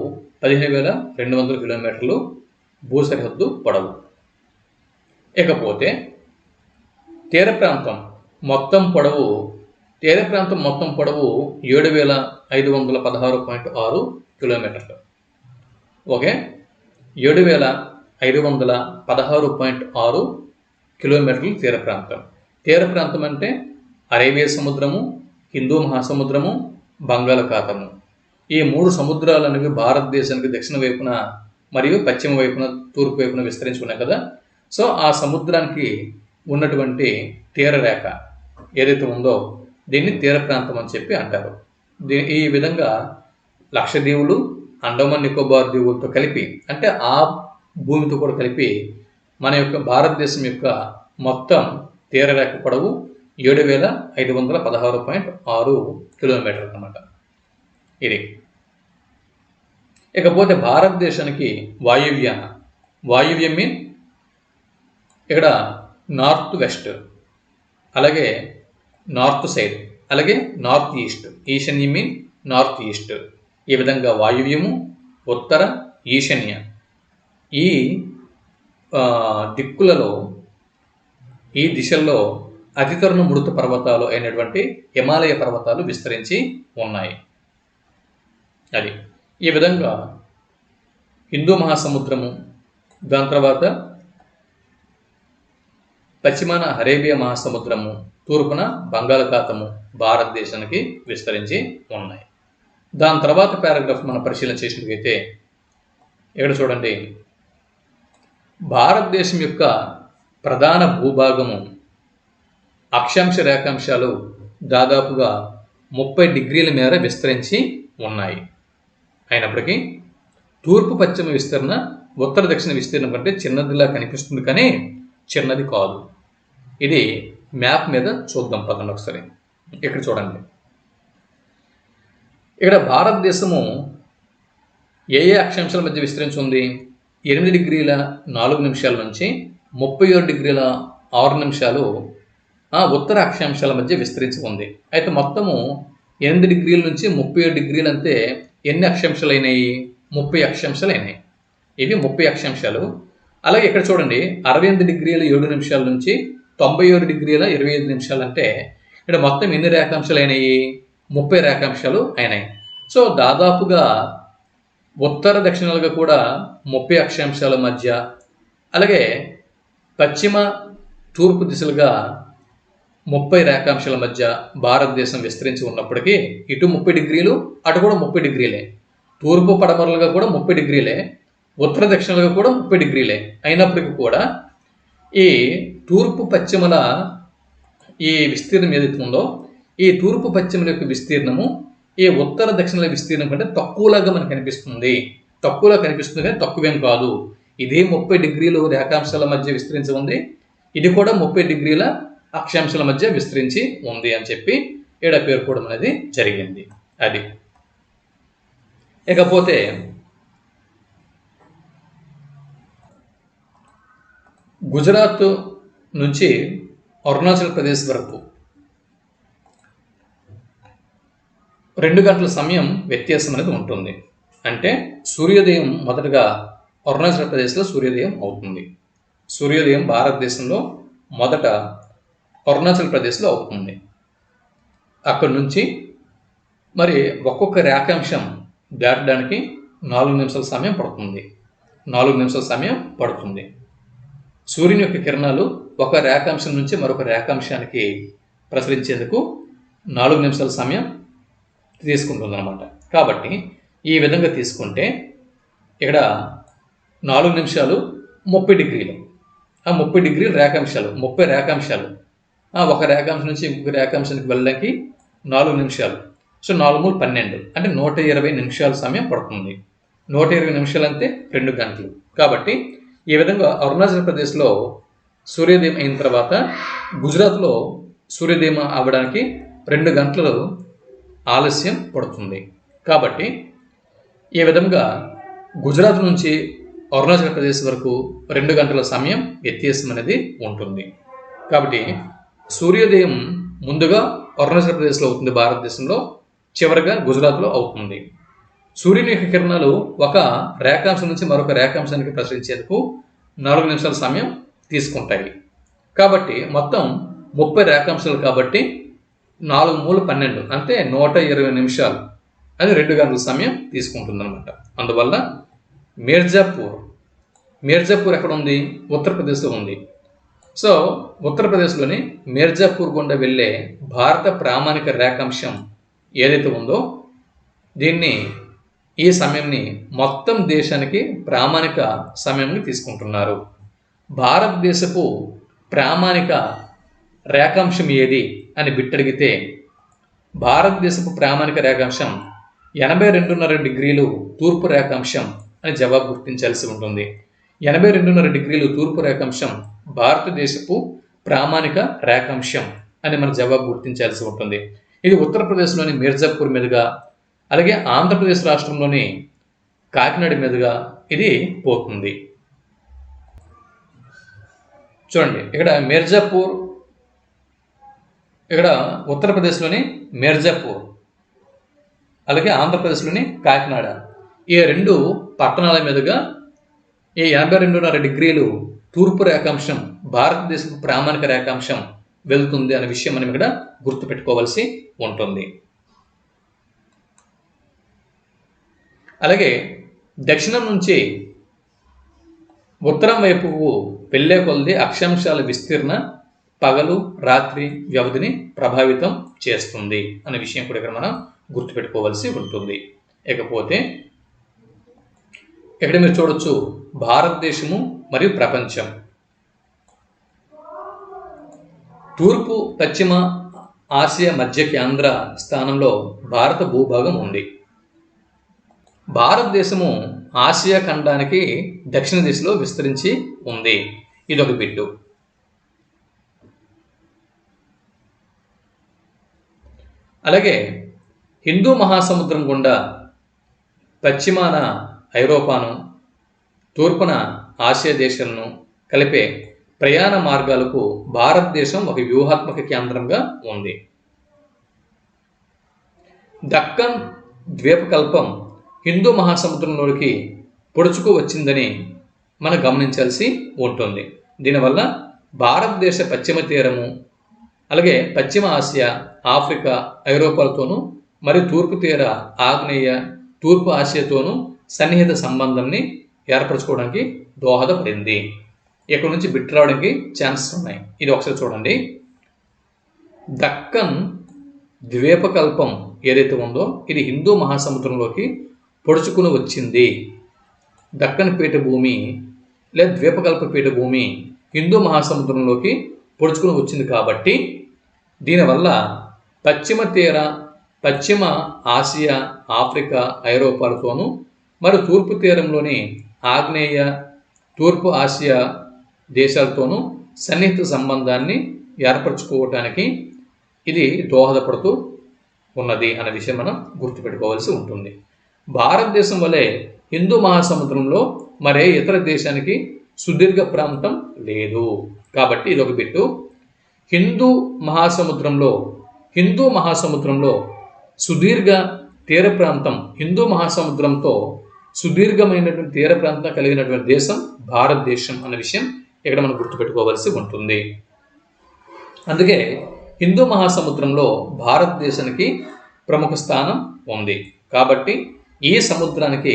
15,200 కిలోమీటర్లు భూ సరిహద్దు పొడవు. ఇకపోతే తీర ప్రాంతం మొత్తం పొడవు 7,516.6 కిలోమీటర్లు. ఓకే, 7,516.6 కిలోమీటర్లు తీర ప్రాంతం. తీర ప్రాంతం అంటే అరేబియా సముద్రము, హిందూ మహాసముద్రము, బంగాళాఖాతము. ఈ 3 సముద్రాలు అనేవి భారతదేశానికి దక్షిణ వైపున మరియు పశ్చిమ వైపున, తూర్పు వైపున విస్తరించి ఉన్నాయి కదా. సో ఆ సముద్రానికి ఉన్నటువంటి తీర రేఖ ఏదైతే ఉందో దీన్ని తీర ప్రాంతం అని చెప్పి అంటారు. ఈ విధంగా లక్షద్వీపులు, అండమాన్ నికోబార్ దీవులతో కలిపి, అంటే ఆ భూమితో కూడా కలిపి మన యొక్క భారతదేశం యొక్క మొత్తం తీర రేఖ పొడవు 7,516.6 కిలోమీటర్లు అన్నమాట ఇది. ఇకపోతే భారతదేశానికి వాయువ్యం మీన్ ఇక్కడ నార్త్ వెస్ట్, అలాగే నార్త్ సైడ్, అలాగే నార్త్ ఈస్ట్. ఈశాన్యం మీన్ నార్త్ ఈస్ట్. ఈ విధంగా వాయువ్యము, ఉత్తర, ఈశాన్య ఈ దిక్కులలో, ఈ దిశల్లో అతి తరుణ మృత పర్వతాలు అయినటువంటి హిమాలయ పర్వతాలు విస్తరించి ఉన్నాయి. అది ఈ విధంగా హిందూ మహాసముద్రము, దాని తర్వాత పశ్చిమాన అరేబియా మహాసముద్రము, తూర్పున బంగాళాఖాతము భారతదేశానికి విస్తరించి ఉన్నాయి. దాని తర్వాత పారాగ్రాఫ్ మనం పరిశీలన చేసినట్లయితే ఇక్కడ చూడండి, భారతదేశం యొక్క ప్రధాన భూభాగము అక్షాంశ రేఖాంశాలు దాదాపుగా 30 డిగ్రీల మేర విస్తరించి ఉన్నాయి. అయినప్పటికీ తూర్పు పశ్చిమ విస్తరణ ఉత్తర దక్షిణ విస్తీర్ణం కంటే చిన్నదిలా కనిపిస్తుంది, కానీ చిన్నది కాదు. ఇది మ్యాప్ మీద చూద్దాం పదండి ఒకసారి. ఇక్కడ చూడండి, ఇక్కడ భారతదేశము ఏ అక్షాంశాల మధ్య విస్తరించి ఉంది? 8 డిగ్రీల 4 నిమిషాల నుంచి 37 డిగ్రీల 6 నిమిషాలు ఉత్తర అక్షాంశాల మధ్య విస్తరించి ఉంది. అయితే మొత్తము 8 డిగ్రీల నుంచి 37 డిగ్రీలు అంటే ఎన్ని అక్షాంశాలు అయినాయి? 30 అక్షాంశాలు అయినాయి. ఇవి 30 అక్షాంశాలు. అలాగే ఇక్కడ చూడండి, 68 డిగ్రీల 7 నిమిషాల నుంచి 97 డిగ్రీల 25 నిమిషాలు అంటే ఇక్కడ మొత్తం ఎన్ని రేఖాంశాలు అయినాయి? 30 రేఖాంశాలు అయినాయి. సో దాదాపుగా ఉత్తర దక్షిణాలుగా కూడా 30 అక్షాంశాల మధ్య, అలాగే పశ్చిమ తూర్పు దిశలుగా 30 రేఖాంశాల మధ్య భారతదేశం విస్తరించి ఉన్నప్పటికీ ఇటు 30 డిగ్రీలు, అటు కూడా 30 డిగ్రీలే. తూర్పు పడమరలుగా కూడా 30 డిగ్రీలే, ఉత్తర దక్షిణాలుగా కూడా 30 డిగ్రీలే. అయినప్పటికీ కూడా ఈ తూర్పు పశ్చిమల ఈ విస్తీర్ణం ఏదైతే ఉందో, ఈ తూర్పు పశ్చిమల యొక్క విస్తీర్ణము ఈ ఉత్తర దక్షిణాల విస్తీర్ణం కంటే తక్కువలాగా మనకు కనిపిస్తుంది. తక్కువలా కనిపిస్తుంది కానీ తక్కువేం కాదు. ఇది 30 డిగ్రీలు రేఖాంశాల మధ్య విస్తరించి ఉంది, ఇది కూడా 30 డిగ్రీల అక్షాంశాల మధ్య విస్తరించి ఉంది అని చెప్పి ఇక్కడ పేర్కోవడం అనేది జరిగింది. అది ఇకపోతే గుజరాత్ నుంచి అరుణాచల్ ప్రదేశ్ వరకు 2 గంటల సమయం వ్యత్యాసం అనేది ఉంటుంది. అంటే సూర్యోదయం మొదటగా అరుణాచల్ ప్రదేశ్లో సూర్యోదయం అవుతుంది. సూర్యోదయం భారతదేశంలో మొదట అరుణాచల్ ప్రదేశ్లో అవుతుంది. అక్కడి నుంచి మరి ఒక్కొక్క రేఖాంశం దాటడానికి 4 నిమిషాల సమయం పడుతుంది. 4 నిమిషాల సమయం పడుతుంది. సూర్యుని యొక్క కిరణాలు ఒక రేఖాంశం నుంచి మరొక రేఖాంశానికి ప్రసరించేందుకు 4 నిమిషాల సమయం తీసుకుంటుందన్నమాట. కాబట్టి ఈ విధంగా తీసుకుంటే ఇక్కడ 4 నిమిషాలు 30 డిగ్రీలు, ఆ 30 డిగ్రీలు రేఖాంశాలు, 30 రేఖాంశాలు, ఒక రేఖాంశం నుంచి ఇంకొక రేఖాంశానికి వెళ్ళడానికి 4 నిమిషాలు. సో 4 × 12 అంటే 120 నిమిషాల సమయం పడుతుంది. 120 నిమిషాలు అంటే 2 గంటలు. కాబట్టి ఈ విధంగా అరుణాచల్ ప్రదేశ్లో సూర్యోదయం అయిన తర్వాత గుజరాత్లో సూర్యోదయం అవ్వడానికి 2 గంటలు ఆలస్యం పడుతుంది. కాబట్టి ఈ విధంగా గుజరాత్ నుంచి అరుణాచల్ ప్రదేశ్ వరకు 2 గంటల సమయం వ్యత్యాసం అనేది ఉంటుంది. కాబట్టి సూర్యోదయం ముందుగా అరుణాచల్ ప్రదేశ్లో అవుతుంది భారతదేశంలో, చివరిగా గుజరాత్లో అవుతుంది. సూర్యుని యొక్క కిరణాలు ఒక రేఖాంశం నుంచి మరొక రేఖాంశానికి ప్రసరించేందుకు 4 నిమిషాల సమయం తీసుకుంటాయి. కాబట్టి మొత్తం 30 రేఖాంశాలు కాబట్టి 4 × 12 అంటే 120 నిమిషాలు, అది 2 గంటల సమయం తీసుకుంటుంది అనమాట. అందువల్ల మీర్జాపూర్ ఎక్కడ ఉంది? ఉత్తరప్రదేశ్లో ఉంది. సో ఉత్తరప్రదేశ్లోని మీర్జాపూర్ గుండా వెళ్ళే భారత ప్రామాణిక రేఖాంశం ఏదైతే ఉందో ఈ సమయాన్ని మొత్తం దేశానికి ప్రామాణిక సమయంగా తీసుకుంటున్నారు. భారతదేశపు ప్రామాణిక రేఖాంశం ఏది అని బిట్టడిగితే భారతదేశపు ప్రామాణిక రేఖాంశం 82.5 డిగ్రీలు తూర్పు రేఖాంశం అని జవాబు గుర్తించాల్సి ఉంటుంది. 82.5 డిగ్రీలు తూర్పు రేఖాంశం భారతదేశపు ప్రామాణిక రేఖాంశం అని మన జవాబు గుర్తించాల్సి ఉంటుంది. ఇది ఉత్తరప్రదేశ్లోని మీర్జాపూర్ మీదుగా, అలాగే ఆంధ్రప్రదేశ్ రాష్ట్రంలోని కాకినాడ మీదుగా ఇది పోతుంది. చూడండి, ఇక్కడ మీర్జాపూర్, ఇక్కడ ఉత్తరప్రదేశ్లోని మీర్జాపూర్, అలాగే ఆంధ్రప్రదేశ్లోని కాకినాడ, ఈ 2 పట్టణాల మీదుగా ఈ 82.5 డిగ్రీలు తూర్పు రేఖాంశం భారతదేశపు ప్రామాణిక రేఖాంశం వెళ్తుంది అనే విషయం మనం ఇక్కడ గుర్తుపెట్టుకోవాల్సి ఉంటుంది. అలాగే దక్షిణం నుంచి ఉత్తరం వైపుకు వెళ్ళే కొలది అక్షాంశాల విస్తీర్ణ పగలు రాత్రి వ్యవధిని ప్రభావితం చేస్తుంది అనే విషయం కూడా ఇక్కడ మనం గుర్తుపెట్టుకోవాల్సి ఉంటుంది. ఇకపోతే ఇక్కడ మీరు చూడొచ్చు భారతదేశము మరియు ప్రపంచం. తూర్పు పశ్చిమ ఆసియా మధ్య కేంద్ర స్థానంలో భారత భూభాగం ఉంది. భారతదేశము ఆసియా ఖండానికి దక్షిణ దిశలో విస్తరించి ఉంది. ఇదొక బిట్టు. అలాగే హిందూ మహాసముద్రం గుండా పశ్చిమాన ఐరోపాను, తూర్పున ఆసియా దేశాలను కలిపే ప్రయాణ మార్గాలకు భారతదేశం ఒక వ్యూహాత్మక కేంద్రంగా ఉంది. దక్కన్ ద్వీపకల్పం హిందూ మహాసముద్రంలోకి పొడుచుకు వచ్చిందని మనం గమనించాల్సి ఉంటుంది. దీనివల్ల భారతదేశ పశ్చిమ తీరము, అలాగే పశ్చిమ ఆసియా, ఆఫ్రికా, ఐరోపాలతోనూ మరియు తూర్పు తీర ఆగ్నేయ, తూర్పు ఆసియాతోనూ సన్నిహిత సంబంధాన్ని ఏర్పరచుకోవడానికి దోహదపడింది. ఇక్కడ నుంచి బిట్ రావడానికి ఛాన్సెస్ ఉన్నాయి. ఇది ఒకసారి చూడండి. దక్కన్ ద్వీపకల్పం ఏదైతే ఉందో ఇది హిందూ మహాసముద్రంలోకి పొడుచుకుని వచ్చింది. దక్కన్ పీఠభూమి లేదా ద్వీపకల్ప పీఠభూమి హిందూ మహాసముద్రంలోకి పొడుచుకుని వచ్చింది కాబట్టి దీనివల్ల పశ్చిమ తీర, పశ్చిమ ఆసియా, ఆఫ్రికా, ఐరోపాలతోనూ మరియు తూర్పు తీరంలోని ఆగ్నేయ, తూర్పు ఆసియా దేశాలతోనూ సన్నిహిత సంబంధాన్ని ఏర్పరచుకోవటానికి ఇది దోహదపడుతూ ఉన్నది అనే విషయం మనం గుర్తుపెట్టుకోవాల్సి ఉంటుంది. భారతదేశం వలె హిందూ మహాసముద్రంలో మరే ఇతర దేశానికి సుదీర్ఘ ప్రాంతం లేదు కాబట్టి ఇదొక బిట్టు. హిందూ మహాసముద్రంలో సుదీర్ఘ తీర ప్రాంతం, హిందూ మహాసముద్రంతో సుదీర్ఘమైనటువంటి తీర ప్రాంతం కలిగినటువంటి దేశం భారతదేశం అనే విషయం ఇక్కడ మనం గుర్తుపెట్టుకోవాల్సి ఉంటుంది. అందుకే హిందూ మహాసముద్రంలో భారతదేశానికి ప్రముఖ స్థానం ఉంది. కాబట్టి ఈ సముద్రానికి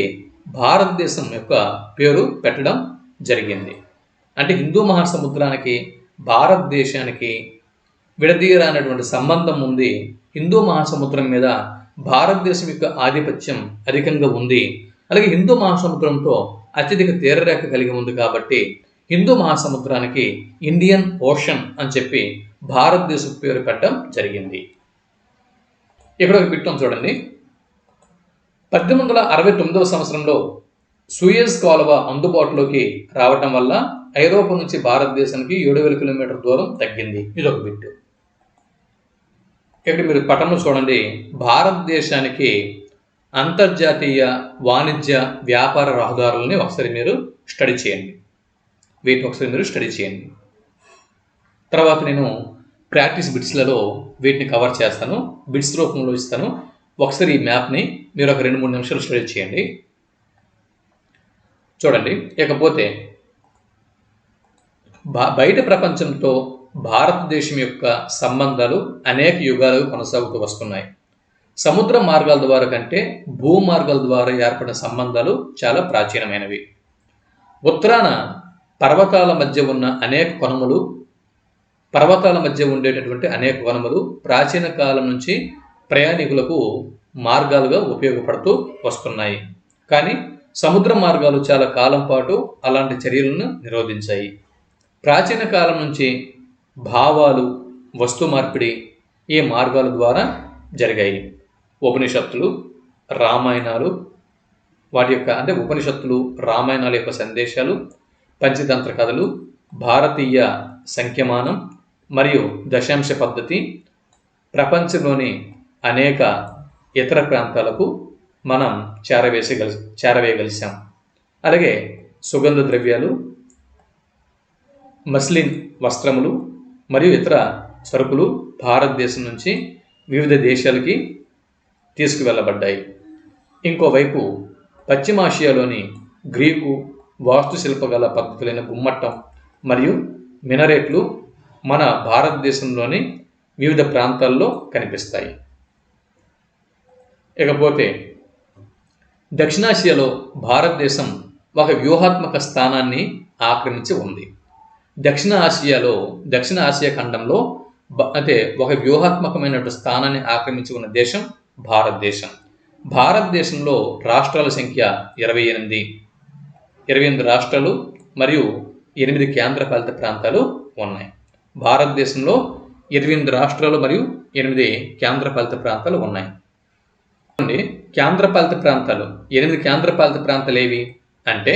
భారతదేశం యొక్క పేరు పెట్టడం జరిగింది. అంటే హిందూ మహాసముద్రానికి భారతదేశానికి విడదీయరానటువంటి సంబంధం ఉంది. హిందూ మహాసముద్రం మీద భారతదేశం యొక్క ఆధిపత్యం అధికంగా ఉంది. అలాగే హిందూ మహాసముద్రంతో అత్యధిక తీరరేఖ కలిగి ఉంది. కాబట్టి హిందూ మహాసముద్రానికి ఇండియన్ ఓషన్ అని చెప్పి భారతదేశం పేరు పెట్టడం జరిగింది. ఇక్కడ ఒక బిట్ చూడండి. 1869 సంవత్సరంలో సూయజ్ కాలువ అందుబాటులోకి రావటం వల్ల ఐరోపా నుంచి భారతదేశానికి 7,000 కిలోమీటర్ల దూరం తగ్గింది. ఇది ఒక బిట్. ఇక్కడ మీరు పటంలో చూడండి. భారతదేశానికి అంతర్జాతీయ వాణిజ్య వ్యాపార రహదారులని ఒకసారి మీరు స్టడీ చేయండి. వీటిని ఒకసారి మీరు స్టడీ చేయండి. తర్వాత నేను ప్రాక్టీస్ బిట్స్లలో వీటిని కవర్ చేస్తాను, బిట్స్ రూపంలో ఇస్తాను. ఒకసారి ఈ మ్యాప్ని మీరు ఒక 2-3 నిమిషాలు స్టడీ చేయండి. చూడండి. ఇకపోతే బయట ప్రపంచంతో భారతదేశం యొక్క సంబంధాలు అనేక యుగాలుగా కొనసాగుతూ వస్తున్నాయి. సముద్ర మార్గాల ద్వారా కంటే భూ మార్గాల ద్వారా ఏర్పడిన సంబంధాలు చాలా ప్రాచీనమైనవి. ఉత్తరాన పర్వతాల మధ్య ఉన్న అనేక వనములు, పర్వతాల మధ్య ఉండేటటువంటి అనేక వనములు ప్రాచీన కాలం నుంచి ప్రయాణికులకు మార్గాలుగా ఉపయోగపడుతూ వస్తున్నాయి. కానీ సముద్ర మార్గాలు చాలా కాలం పాటు అలాంటి చర్యలను నిరోధించాయి. ప్రాచీన కాలం నుంచి భావాలు, వస్తు మార్పిడి ఈ మార్గాల ద్వారా జరిగాయి. ఉపనిషత్తులు, రామాయణాలు, వాటి యొక్క ఉపనిషత్తులు, రామాయణాల యొక్క సందేశాలు, పంచతంత్ర కథలు, భారతీయ సంఖ్యమానం మరియు దశాంశ పద్ధతి ప్రపంచంలోని అనేక ఇతర ప్రాంతాలకు మనం చేరవేయగలిసాం. అలాగే సుగంధ ద్రవ్యాలు, మస్లిన్ వస్త్రములు మరియు ఇతర సరుకులు భారతదేశం నుంచి వివిధ దేశాలకి తీసుకువెళ్ళబడ్డాయి. ఇంకోవైపు పశ్చిమాసియాలోని గ్రీకు వాస్తుశిల్పగల పద్ధతులైన గుమ్మట్టం మరియు మినరేట్లు మన భారతదేశంలోని వివిధ ప్రాంతాల్లో కనిపిస్తాయి. ఇకపోతే దక్షిణాసియాలో భారతదేశం ఒక వ్యూహాత్మక స్థానాన్ని ఆక్రమించి ఉంది. దక్షిణ ఆసియా ఖండంలో ఒక వ్యూహాత్మకమైన స్థానాన్ని ఆక్రమించి ఉన్న దేశం భారతదేశం. భారతదేశంలో రాష్ట్రాల సంఖ్య 28 రాష్ట్రాలు మరియు 8 కేంద్రపాలిత ప్రాంతాలు ఉన్నాయి. భారతదేశంలో 28 రాష్ట్రాలు మరియు 8 కేంద్రపాలిత ప్రాంతాలు ఉన్నాయి. కేంద్రపాలిత ప్రాంతాలు 8 కేంద్రపాలిత ప్రాంతాలు ఏవి అంటే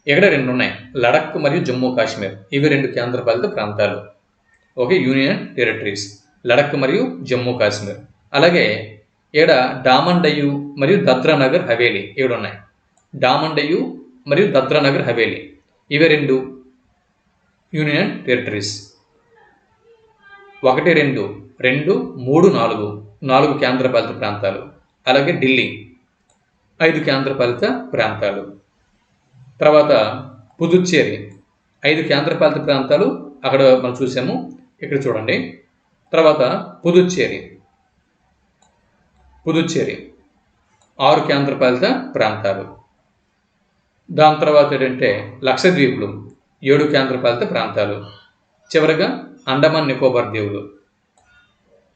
ఇక్కడ 2 ఉన్నాయి. లడఖ్ మరియు జమ్మూ కాశ్మీర్, ఇవి 2 కేంద్రపాలిత ప్రాంతాలు. ఓకే, యూనియన్ టెరిటరీస్ లడఖ్ మరియు జమ్మూ కాశ్మీర్. అలాగే ఇక్కడ డామన్ డయ్యూ మరియు దాద్రా నగర్ హవేలీ ఇక్కడ ఉన్నాయి. డామన్ డయ్యూ మరియు దాద్రా నగర్ హవేలీ ఇవి 2 యూనియన్ టెరిటరీస్. 1, 2, 2, 3, 4 కేంద్రపాలిత ప్రాంతాలు. అలాగే ఢిల్లీ 5 కేంద్రపాలిత ప్రాంతాలు. తర్వాత పుదుచ్చేరి 5 కేంద్రపాలిత ప్రాంతాలు అక్కడ మనం చూసాము, ఇక్కడ చూడండి. తర్వాత పుదుచ్చేరి 6 కేంద్రపాలిత ప్రాంతాలు. దాని తర్వాత ఏంటంటే లక్షద్వీపులు 7 కేంద్రపాలిత ప్రాంతాలు. చివరగా అండమాన్ నికోబార్ దీవులు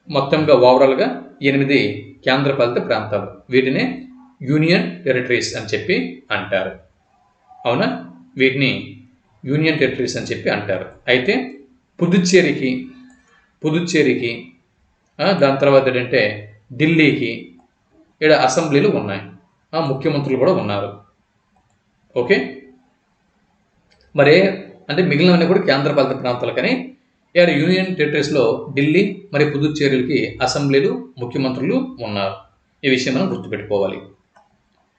మొత్తంగా ఓవరాల్గా 8 కేంద్రపాలిత ప్రాంతాలు. వీటినే యూనియన్ టెరిటరీస్ అని చెప్పి అంటారు. అవునా, వీటిని యూనియన్ టెరిటరీస్ అని చెప్పి అంటారు. అయితే పుదుచ్చేరికి దాని తర్వాత ఏంటంటే ఢిల్లీకి ఇక్కడ అసెంబ్లీలు ఉన్నాయి, ముఖ్యమంత్రులు కూడా ఉన్నారు. ఓకే, మిగిలినవన్నీ కూడా కేంద్రపాలిత ప్రాంతాలు. కానీ ఇక్కడ యూనియన్ టెరిటరీస్లో ఢిల్లీ మరియు పుదుచ్చేరికి అసెంబ్లీలు, ముఖ్యమంత్రులు ఉన్నారు. ఈ విషయం మనం గుర్తుపెట్టుకోవాలి.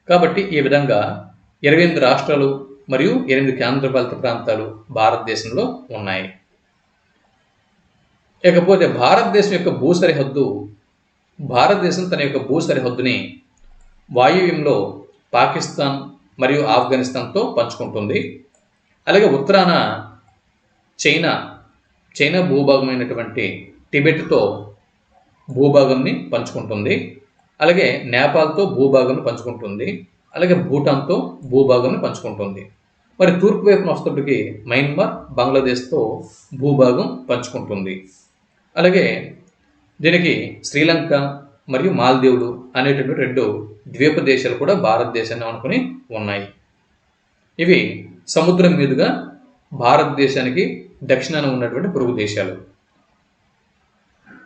కాబట్టి ఈ విధంగా 28 రాష్ట్రాలు మరియు 8 కేంద్రపాలిత ప్రాంతాలు భారతదేశంలో ఉన్నాయి. ఇకపోతే భారతదేశం తన యొక్క భూ సరిహద్దుని వాయువ్యంలో పాకిస్తాన్ మరియు ఆఫ్ఘనిస్తాన్తో పంచుకుంటుంది. అలాగే ఉత్తరాన చైనా భూభాగమైనటువంటి టిబెట్తో భూభాగంని పంచుకుంటుంది. అలాగే నేపాల్తో భూభాగం పంచుకుంటుంది, అలాగే భూటాన్తో భూభాగం పంచుకుంటుంది. మరి తూర్పు వైపున వస్తున్నప్పటికీ మయన్మార్ బంగ్లాదేశ్తో భూభాగం పంచుకుంటుంది. అలాగే దీనికి శ్రీలంక మరియు మాల్దీవులు అనేటటువంటి 2 ద్వీప దేశాలు కూడా భారతదేశాన్ని అనుకుని ఉన్నాయి. ఇవి సముద్రం మీదుగా భారతదేశానికి దక్షిణాన ఉన్నటువంటి పొరుగు దేశాలు.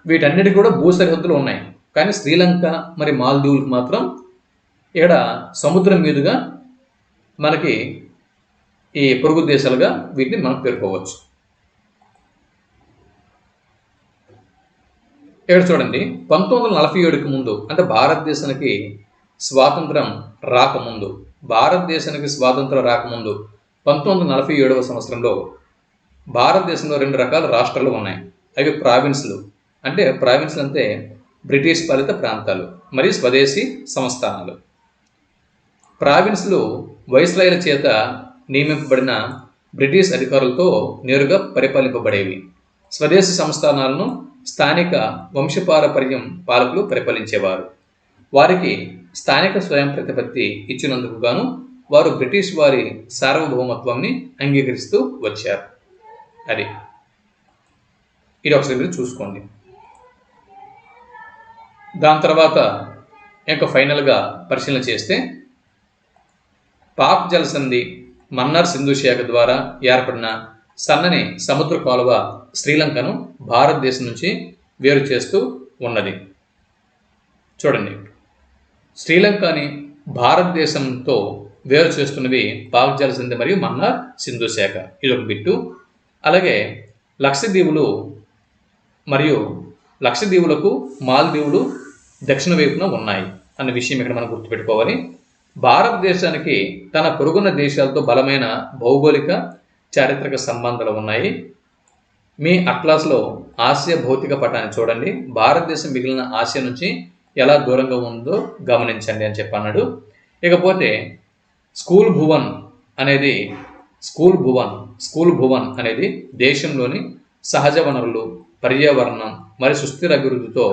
వీటన్నిటికీ కూడా భూ సరిహద్దులు ఉన్నాయి. కానీ శ్రీలంక మరి మాల్దీవులకు మాత్రం ఇక్కడ సముద్రం మీదుగా మనకి ఈ పొరుగు దేశాలుగా వీటిని మనం పేర్కోవచ్చు. ఇక్కడ చూడండి, 1947కి ముందు అంటే భారతదేశానికి స్వాతంత్రం రాకముందు 1947వ సంవత్సరంలో భారతదేశంలో 2 రకాల రాష్ట్రాలు ఉన్నాయి. అవి ప్రావిన్స్లు. అంటే ప్రావిన్స్లు అంటే బ్రిటిష్ పాలిత ప్రాంతాలు మరియు స్వదేశీ సంస్థానాలు. ప్రావిన్స్లు వైస్రాయ్ల చేత నియమింపబడిన బ్రిటిష్ అధికారులతో నేరుగా పరిపాలింపబడేవి. స్వదేశీ సంస్థానాలను స్థానిక వంశపారపర్యం పాలకులు పరిపాలించేవారు. వారికి స్థానిక స్వయం ప్రతిపత్తి ఇచ్చినందుకు గాను వారు బ్రిటిష్ వారి సార్వభౌమత్వాన్ని అంగీకరిస్తూ వచ్చారు. ఇది ఒకసారి మీరు చూసుకోండి. దాని తర్వాత ఇంకా ఫైనల్గా పరిశీలన చేస్తే పాక్ జలసంధి మన్నార్ సింధు శాఖ ద్వారా ఏర్పడిన సన్నని సముద్ర కాలువ శ్రీలంకను భారతదేశం నుంచి వేరు చేస్తూ ఉన్నది. చూడండి, శ్రీలంకని భారతదేశంతో వేరు చేస్తున్నవి పాక్ జలసంధి మరియు మన్నార్ సింధు శాఖ. ఇది ఒక బిట్టు. అలాగే లక్షద్వీపులకు మాల్దీవులు దక్షిణ వైపున ఉన్నాయి అన్న విషయం ఇక్కడ మనం గుర్తుపెట్టుకోవాలి. భారతదేశానికి తన పొరుగున్న దేశాలతో బలమైన భౌగోళిక చారిత్రక సంబంధాలు ఉన్నాయి. మీ అట్లాస్లో ఆసియా భౌతిక పటాన్ని చూడండి. భారతదేశం మిగిలిన ఆసియా నుంచి ఎలా దూరంగా ఉందో గమనించండి అని చెప్పన్నాడు. ఇకపోతే స్కూల్ భువన్ అనేది దేశంలోని సహజ వనరులు, పర్యావరణం మరియు సుస్థిర అభివృద్ధితో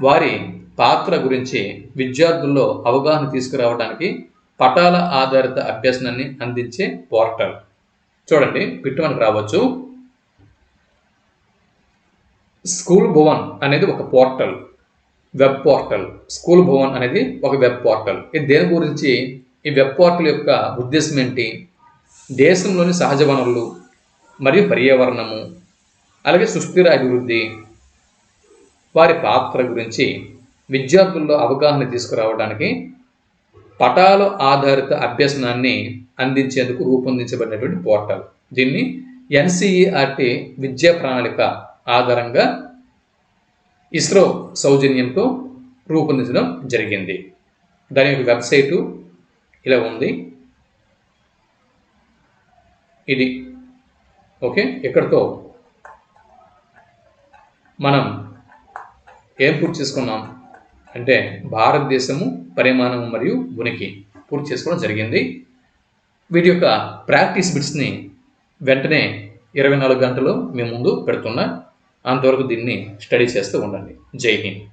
వారి పాత్ర గురించి విద్యార్థుల్లో అవగాహన తీసుకురావడానికి పటాల ఆధారిత అభ్యసనాన్ని అందించే పోర్టల్. చూడండి, బిట్టు మనకు రావచ్చు. స్కూల్ భువన్ అనేది ఒక portal, web portal. School Bhuvan అనేది ఒక వెబ్ పోర్టల్. ఇది దేని గురించి? ఈ వెబ్ పోర్టల్ యొక్క ఉద్దేశం ఏంటి? దేశంలోని సహజ వనరులు మరియు పర్యావరణము, అలాగే సుస్థిర అభివృద్ధి, వారి పాత్ర గురించి విద్యార్థుల్లో అవగాహన తీసుకురావడానికి పటాల ఆధారిత అభ్యసనాన్ని అందించేందుకు రూపొందించబడినటువంటి పోర్టల్. దీన్ని ఎన్సిఈఆర్టీ విద్యా ప్రణాళిక ఆధారంగా ఇస్రో సౌజన్యంతో రూపొందించడం జరిగింది. దాని యొక్క వెబ్సైటు ఇలా ఉంది. ఇది ఓకే. ఇక్కడితో మనం ఏం పూర్తి చేసుకున్నాం అంటే భారతదేశము పరిమాణం మరియు ఉనికి పూర్తి చేసుకోవడం జరిగింది. వీటి యొక్క ప్రాక్టీస్ బిట్స్ని వెంటనే 24 గంటలు మీ ముందు పెడుతున్నా. అంతవరకు దీన్ని స్టడీ చేస్తూ ఉండండి. జై హింద్.